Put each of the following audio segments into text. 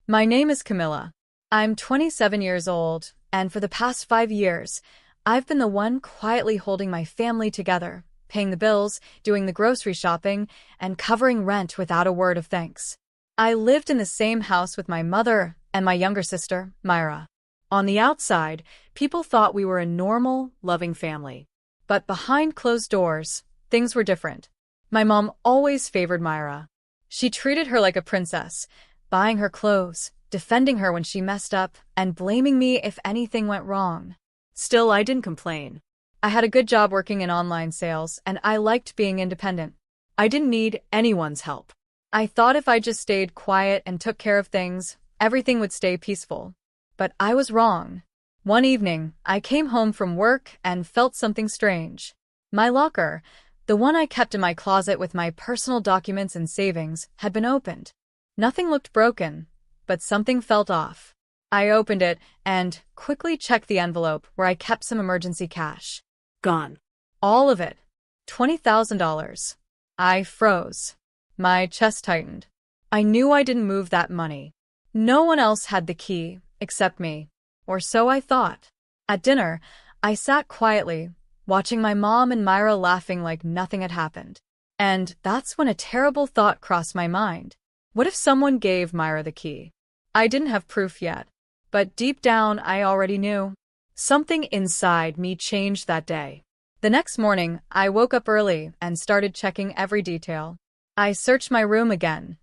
My name is Camilla. I'm 27 years old, and for the past 5 years, I've been the one quietly holding my family together, paying the bills, doing the grocery shopping, and covering rent without a word of thanks. I lived in the same house with my mother and my younger sister, Myra. On the outside, people thought we were a normal, loving family. But behind closed doors, things were different. My mom always favored Myra. She treated her like a princess, buying her clothes, defending her when she messed up, and blaming me if anything went wrong. Still, I didn't complain. I had a good job working in online sales, and I liked being independent. I didn't need anyone's help. I thought if I just stayed quiet and took care of things, everything would stay peaceful. But I was wrong. One evening, I came home from work and felt something strange. My locker, the one I kept in my closet with my personal documents and savings, had been opened. Nothing looked broken, but something felt off. I opened it and quickly checked the envelope where I kept some emergency cash. Gone. All of it. $20,000. I froze. My chest tightened. I knew I didn't move that money. No one else had the key, except me. Or so I thought. At dinner, I sat quietly, watching my mom and Myra laughing like nothing had happened. And that's when a terrible thought crossed my mind. What if someone gave Myra the key? I didn't have proof yet, but deep down I already knew. Something inside me changed that day. The next morning, I woke up early and started checking every detail. I searched my room again.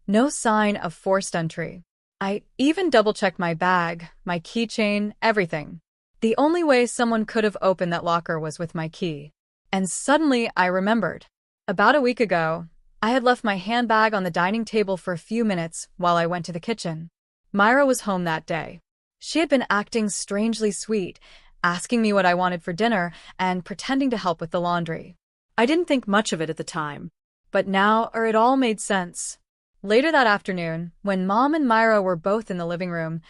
No sign of forced entry. I even double-checked my bag, my keychain, everything. The only way someone could have opened that locker was with my key. And suddenly I remembered. About a week ago, I had left my handbag on the dining table for a few minutes while I went to the kitchen. Myra was home that day. She had been acting strangely sweet, asking me what I wanted for dinner and pretending to help with the laundry. I didn't think much of it at the time. But now, it all made sense. Later that afternoon, when Mom and Myra were both in the living room,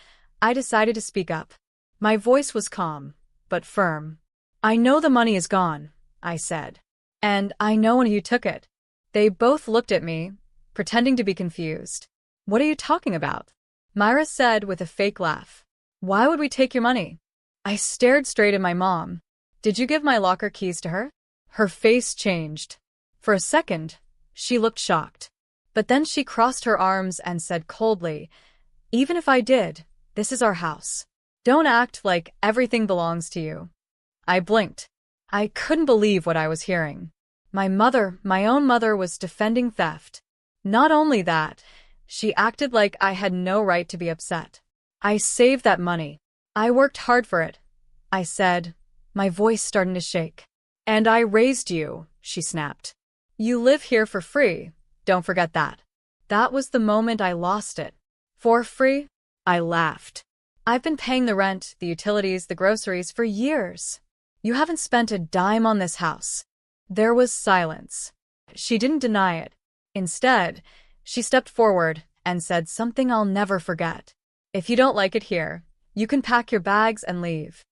I decided to speak up. My voice was calm, but firm. "I know the money is gone," I said. "And I know when you took it." They both looked at me, pretending to be confused. "What are you talking about?" Myra said with a fake laugh. "Why would we take your money?" I stared straight at my mom. "Did you give my locker keys to her?" Her face changed. For a second, she looked shocked. But then she crossed her arms and said coldly, "Even if I did, this is our house. Don't act like everything belongs to you." I blinked. I couldn't believe what I was hearing. My own mother, was defending theft. Not only that, she acted like I had no right to be upset. "I saved that money. I worked hard for it," I said, my voice starting to shake. "And I raised you," she snapped. "You live here for free. Don't forget that." That was the moment I lost it. For free? I laughed. "I've been paying the rent, the utilities, the groceries for years. You haven't spent a dime on this house." There was silence. She didn't deny it. Instead, she stepped forward and said something I'll never forget. "If you don't like it here, you can pack your bags and leave."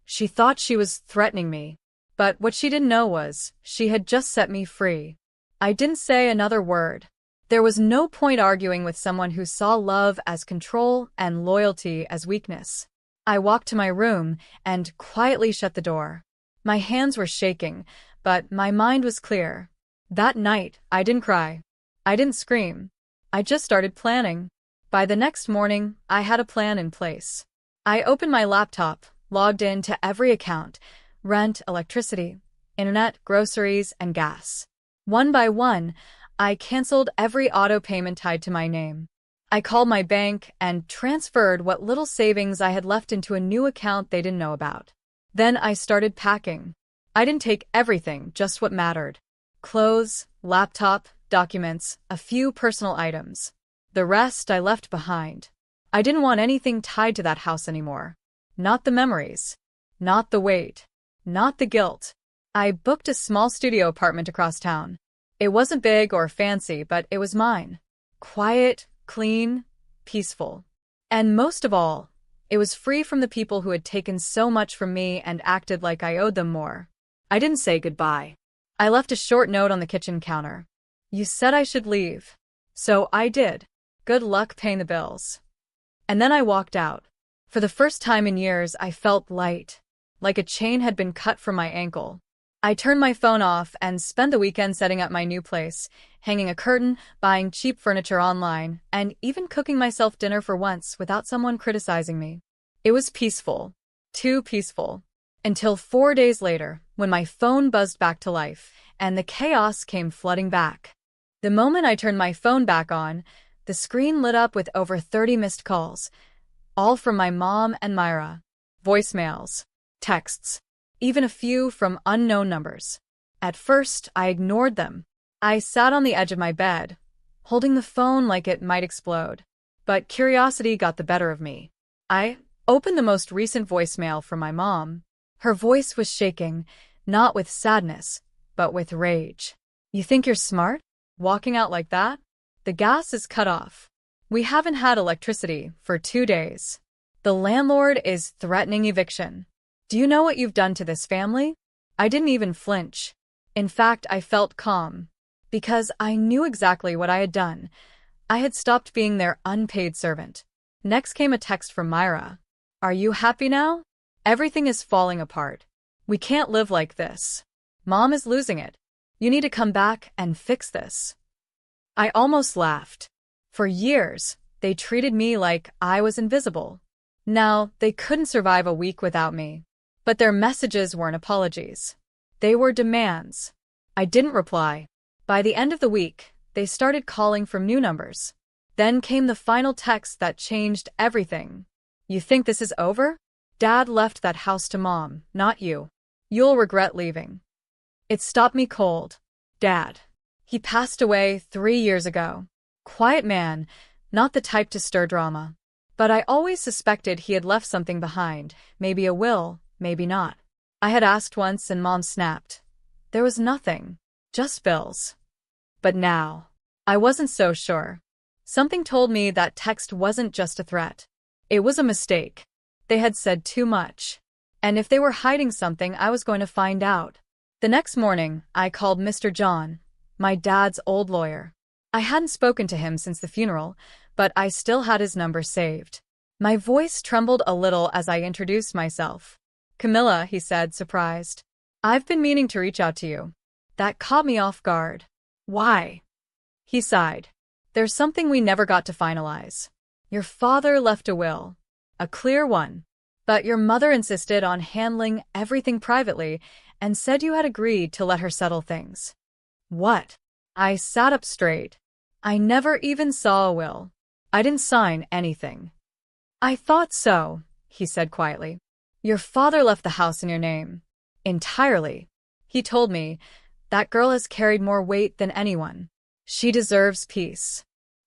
She thought she was threatening me. But what she didn't know was, she had just set me free. I didn't say another word. There was no point arguing with someone who saw love as control and loyalty as weakness. I walked to my room and quietly shut the door. My hands were shaking, but my mind was clear. That night, I didn't cry. I didn't scream. I just started planning. By the next morning, I had a plan in place. I opened my laptop, logged in to every account: rent, electricity, internet, groceries, and gas. One by one, I canceled every auto payment tied to my name. I called my bank and transferred what little savings I had left into a new account they didn't know about. Then I started packing. I didn't take everything, just what mattered. Clothes, laptop, documents, a few personal items. The rest I left behind. I didn't want anything tied to that house anymore. Not the memories. Not the weight. Not the guilt. I booked a small studio apartment across town. It wasn't big or fancy, but it was mine. Quiet, clean, peaceful. And most of all, it was free from the people who had taken so much from me and acted like I owed them more. I didn't say goodbye. I left a short note on the kitchen counter. "You said I should leave." So I did. Good luck paying the bills. And then I walked out. For the first time in years, I felt light, like a chain had been cut from my ankle. I turned my phone off and spent the weekend setting up my new place, hanging a curtain, buying cheap furniture online, and even cooking myself dinner for once without someone criticizing me. It was peaceful. Too peaceful. Until 4 days later, when my phone buzzed back to life, and the chaos came flooding back. The moment I turned my phone back on, the screen lit up with over 30 missed calls, all from my mom and Myra. Voicemails, texts, even a few from unknown numbers. At first, I ignored them. I sat on the edge of my bed, holding the phone like it might explode. But curiosity got the better of me. I opened the most recent voicemail from my mom. Her voice was shaking, not with sadness, but with rage. "You think you're smart? Walking out like that? The gas is cut off. We haven't had electricity for 2 days. The landlord is threatening eviction. Do you know what you've done to this family?" I didn't even flinch. In fact, I felt calm. Because I knew exactly what I had done. I had stopped being their unpaid servant. Next came a text from Myra. "Are you happy now? Everything is falling apart. We can't live like this. Mom is losing it. You need to come back and fix this." I almost laughed. For years, they treated me like I was invisible. Now, they couldn't survive a week without me. But their messages weren't apologies. They were demands. I didn't reply. By the end of the week, they started calling from new numbers. Then came the final text that changed everything. "You think this is over? Dad left that house to Mom, not you. You'll regret leaving." It stopped me cold. Dad. He passed away 3 years ago. Quiet man, not the type to stir drama. But I always suspected he had left something behind, maybe a will, maybe not. I had asked once and Mom snapped. There was nothing, just bills. But now, I wasn't so sure. Something told me that text wasn't just a threat. It was a mistake. They had said too much. And if they were hiding something, I was going to find out. The next morning, I called Mr. John, my dad's old lawyer. I hadn't spoken to him since the funeral, but I still had his number saved. My voice trembled a little as I introduced myself. "Camilla," he said, surprised. "I've been meaning to reach out to you." That caught me off guard. "Why?" He sighed. "There's something we never got to finalize. Your father left a will. A clear one. But your mother insisted on handling everything privately and said you had agreed to let her settle things." "What?" I sat up straight. "I never even saw a will. I didn't sign anything." "I thought so," he said quietly. "Your father left the house in your name. Entirely. He told me, that girl has carried more weight than anyone. She deserves peace."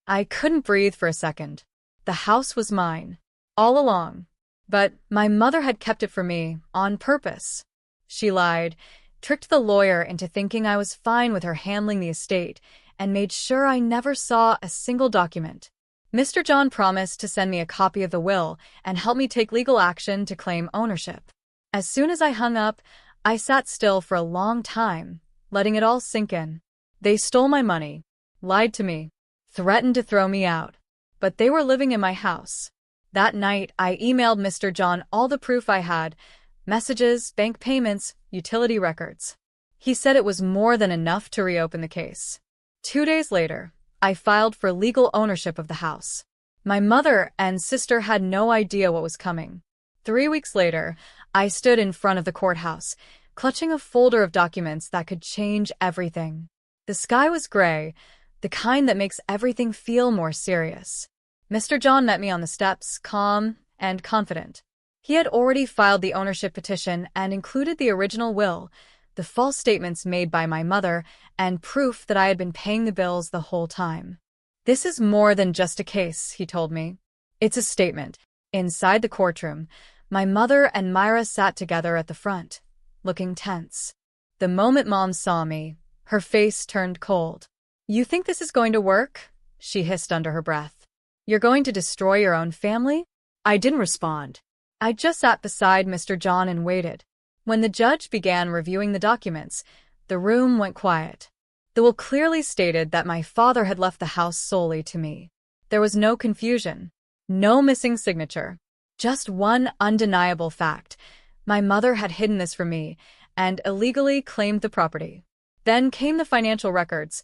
I couldn't breathe for a second. The house was mine. All along. But my mother had kept it from me, on purpose. She lied, tricked the lawyer into thinking I was fine with her handling the estate, and made sure I never saw a single document. Mr. John promised to send me a copy of the will and help me take legal action to claim ownership. As soon as I hung up, I sat still for a long time, letting it all sink in. They stole my money, lied to me, threatened to throw me out. But they were living in my house. That night, I emailed Mr. John all the proof I had, messages, bank payments, utility records. He said it was more than enough to reopen the case. 2 days later, I filed for legal ownership of the house. My mother and sister had no idea what was coming. 3 weeks later, I stood in front of the courthouse, clutching a folder of documents that could change everything. The sky was gray, the kind that makes everything feel more serious. Mr. John met me on the steps, calm and confident. He had already filed the ownership petition and included the original will, the false statements made by my mother, and proof that I had been paying the bills the whole time. "This is more than just a case," he told me. "It's a statement." Inside the courtroom, my mother and Myra sat together at the front, looking tense. The moment Mom saw me, her face turned cold. "You think this is going to work?" she hissed under her breath. "You're going to destroy your own family?" I didn't respond. I just sat beside Mr. John and waited. When the judge began reviewing the documents, the room went quiet. The will clearly stated that my father had left the house solely to me. There was no confusion. No missing signature. Just one undeniable fact. My mother had hidden this from me and illegally claimed the property. Then came the financial records.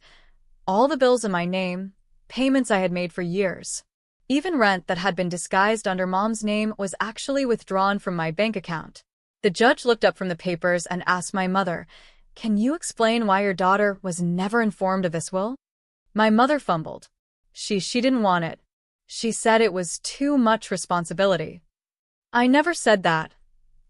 All the bills in my name, payments I had made for years. Even rent that had been disguised under Mom's name was actually withdrawn from my bank account. The judge looked up from the papers and asked my mother, "Can you explain why your daughter was never informed of this will?" My mother fumbled. She didn't want it. She said it was too much responsibility. I never said that.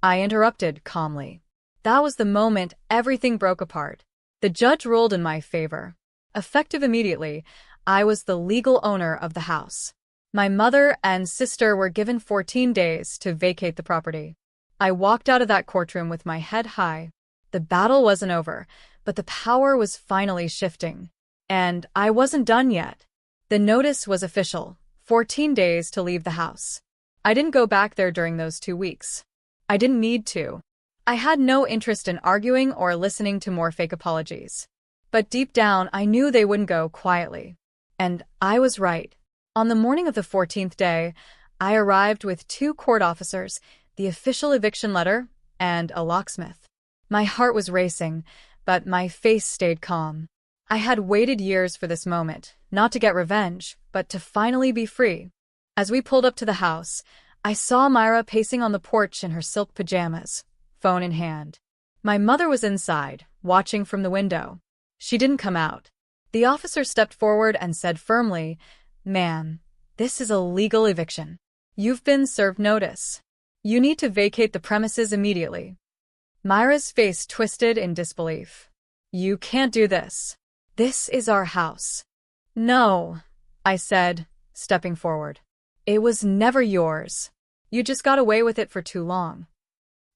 I interrupted calmly. That was the moment everything broke apart. The judge ruled in my favor. Effective immediately, I was the legal owner of the house. My mother and sister were given 14 days to vacate the property. I walked out of that courtroom with my head high. The battle wasn't over, but the power was finally shifting. And I wasn't done yet. The notice was official, 14 days to leave the house. I didn't go back there during those 2 weeks. I didn't need to. I had no interest in arguing or listening to more fake apologies. But deep down, I knew they wouldn't go quietly. And I was right. On the morning of the 14th day, I arrived with 2 court officers, the official eviction letter, and a locksmith. My heart was racing, but my face stayed calm. I had waited years for this moment, not to get revenge, but to finally be free. As we pulled up to the house, I saw Myra pacing on the porch in her silk pajamas, phone in hand. My mother was inside, watching from the window. She didn't come out. The officer stepped forward and said firmly, "Ma'am, this is a legal eviction. You've been served notice. You need to vacate the premises immediately." Myra's face twisted in disbelief. "You can't do this. This is our house." "No," I said, stepping forward. "It was never yours. You just got away with it for too long."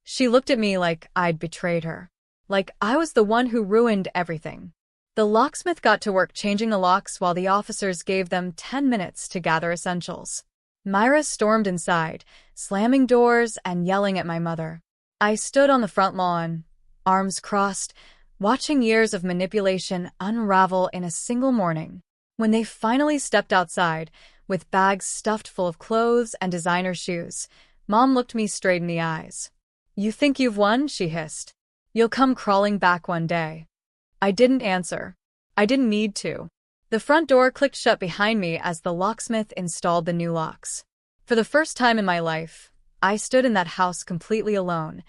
She looked at me like I'd betrayed her. Like I was the one who ruined everything. The locksmith got to work changing the locks while the officers gave them 10 minutes to gather essentials. Myra stormed inside, slamming doors and yelling at my mother. I stood on the front lawn, arms crossed, watching years of manipulation unravel in a single morning. When they finally stepped outside, with bags stuffed full of clothes and designer shoes, Mom looked me straight in the eyes. "You think you've won?" she hissed. "You'll come crawling back one day." I didn't answer. I didn't need to. The front door clicked shut behind me as the locksmith installed the new locks. For the first time in my life, I stood in that house completely alone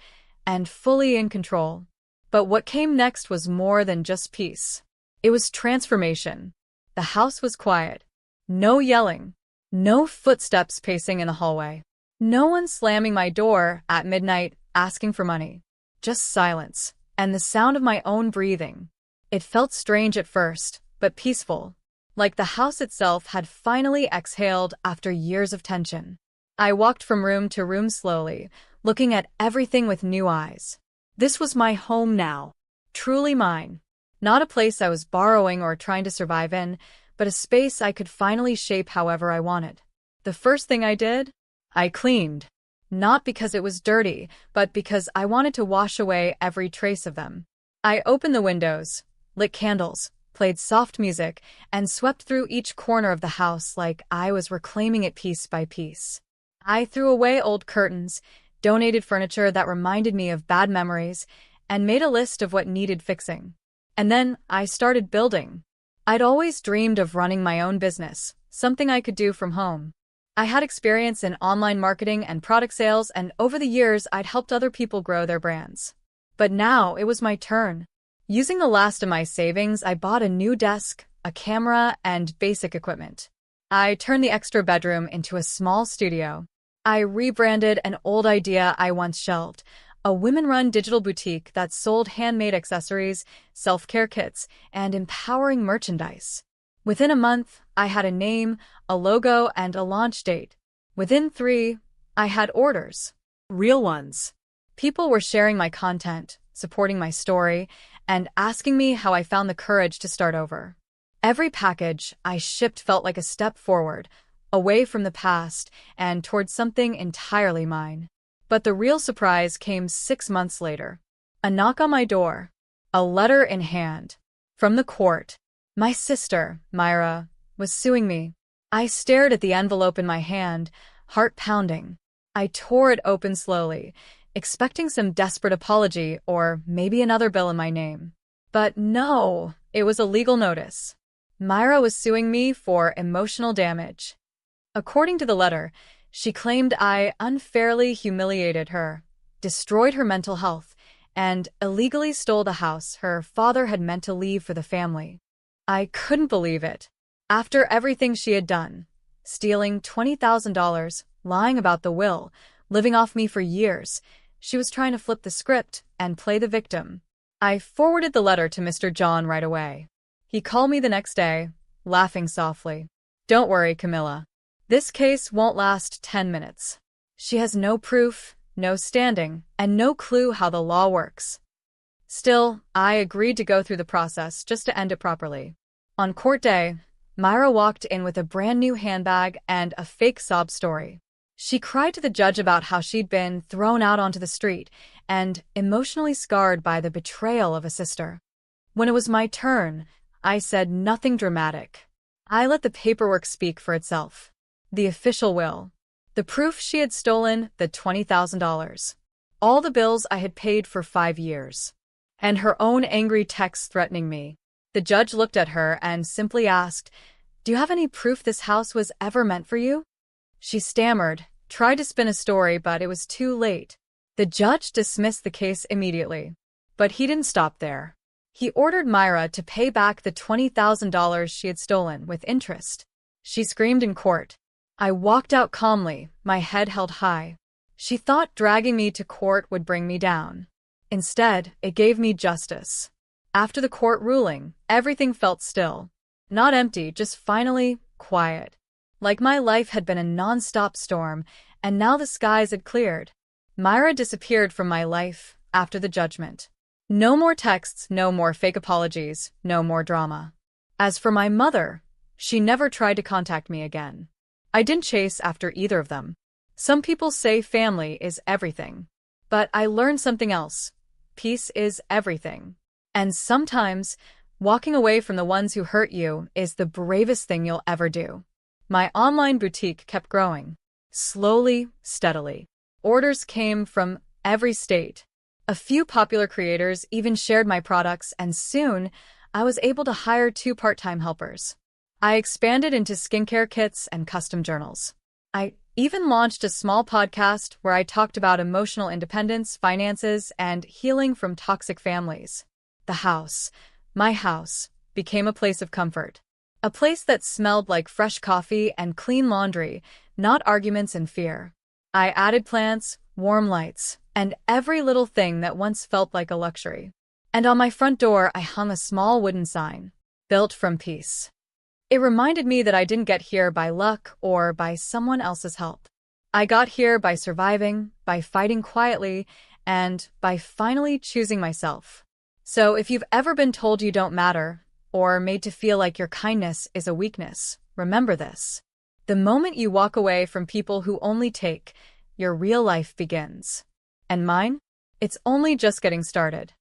and fully in control. But what came next was more than just peace. It was transformation. The house was quiet. No yelling. No footsteps pacing in the hallway. No one slamming my door at midnight asking for money. Just silence and the sound of my own breathing. It felt strange at first, but peaceful. Like the house itself had finally exhaled after years of tension. I walked from room to room slowly, looking at everything with new eyes. This was my home now. Truly mine. Not a place I was borrowing or trying to survive in, but a space I could finally shape however I wanted. The first thing I did? I cleaned. Not because it was dirty, but because I wanted to wash away every trace of them. I opened the windows, lit candles, played soft music, and swept through each corner of the house like I was reclaiming it piece by piece. I threw away old curtains, donated furniture that reminded me of bad memories, and made a list of what needed fixing. And then I started building. I'd always dreamed of running my own business, something I could do from home. I had experience in online marketing and product sales, and over the years I'd helped other people grow their brands. But now it was my turn. Using the last of my savings, I bought a new desk, a camera, and basic equipment. I turned the extra bedroom into a small studio. I rebranded an old idea I once shelved, a women-run digital boutique that sold handmade accessories, self-care kits, and empowering merchandise. Within a month, I had a name, a logo, and a launch date. Within 3, I had orders. Real ones. People were sharing my content, supporting my story, and asking me how I found the courage to start over. Every package I shipped felt like a step forward, away from the past and towards something entirely mine. But the real surprise came 6 months later. A knock on my door. A letter in hand. From the court. My sister, Myra, was suing me. I stared at the envelope in my hand, heart pounding. I tore it open slowly, expecting some desperate apology or maybe another bill in my name. But no, it was a legal notice. Myra was suing me for emotional damage. According to the letter, she claimed I unfairly humiliated her, destroyed her mental health, and illegally stole the house her father had meant to leave for the family. I couldn't believe it. After everything she had done, stealing $20,000, lying about the will, living off me for years, she was trying to flip the script and play the victim. I forwarded the letter to Mr. John right away. He called me the next day, laughing softly. "Don't worry, Camilla. This case won't last 10 minutes. She has no proof, no standing, and no clue how the law works." Still, I agreed to go through the process just to end it properly. On court day, Myra walked in with a brand new handbag and a fake sob story. She cried to the judge about how she'd been thrown out onto the street and emotionally scarred by the betrayal of a sister. When it was my turn, I said nothing dramatic. I let the paperwork speak for itself. The official will. The proof she had stolen the $20,000. All the bills I had paid for 5 years. And her own angry texts threatening me. The judge looked at her and simply asked, "Do you have any proof this house was ever meant for you?" She stammered, tried to spin a story, but it was too late. The judge dismissed the case immediately. But he didn't stop there. He ordered Myra to pay back the $20,000 she had stolen with interest. She screamed in court. I walked out calmly, my head held high. She thought dragging me to court would bring me down. Instead, it gave me justice. After the court ruling, everything felt still. Not empty, just finally quiet. Like my life had been a non-stop storm, and now the skies had cleared. Myra disappeared from my life after the judgment. No more texts, no more fake apologies, no more drama. As for my mother, she never tried to contact me again. I didn't chase after either of them. Some people say family is everything. But I learned something else. Peace is everything. And sometimes, walking away from the ones who hurt you is the bravest thing you'll ever do. My online boutique kept growing. Slowly, steadily. Orders came from every state. A few popular creators even shared my products, and soon, I was able to hire 2 part-time helpers. I expanded into skincare kits and custom journals. I even launched a small podcast where I talked about emotional independence, finances, and healing from toxic families. The house, my house, became a place of comfort. A place that smelled like fresh coffee and clean laundry, not arguments and fear. I added plants, warm lights, and every little thing that once felt like a luxury. And on my front door, I hung a small wooden sign, "Built from Peace." It reminded me that I didn't get here by luck or by someone else's help. I got here by surviving, by fighting quietly, and by finally choosing myself. So if you've ever been told you don't matter, or made to feel like your kindness is a weakness, remember this. The moment you walk away from people who only take, your real life begins. And mine? It's only just getting started.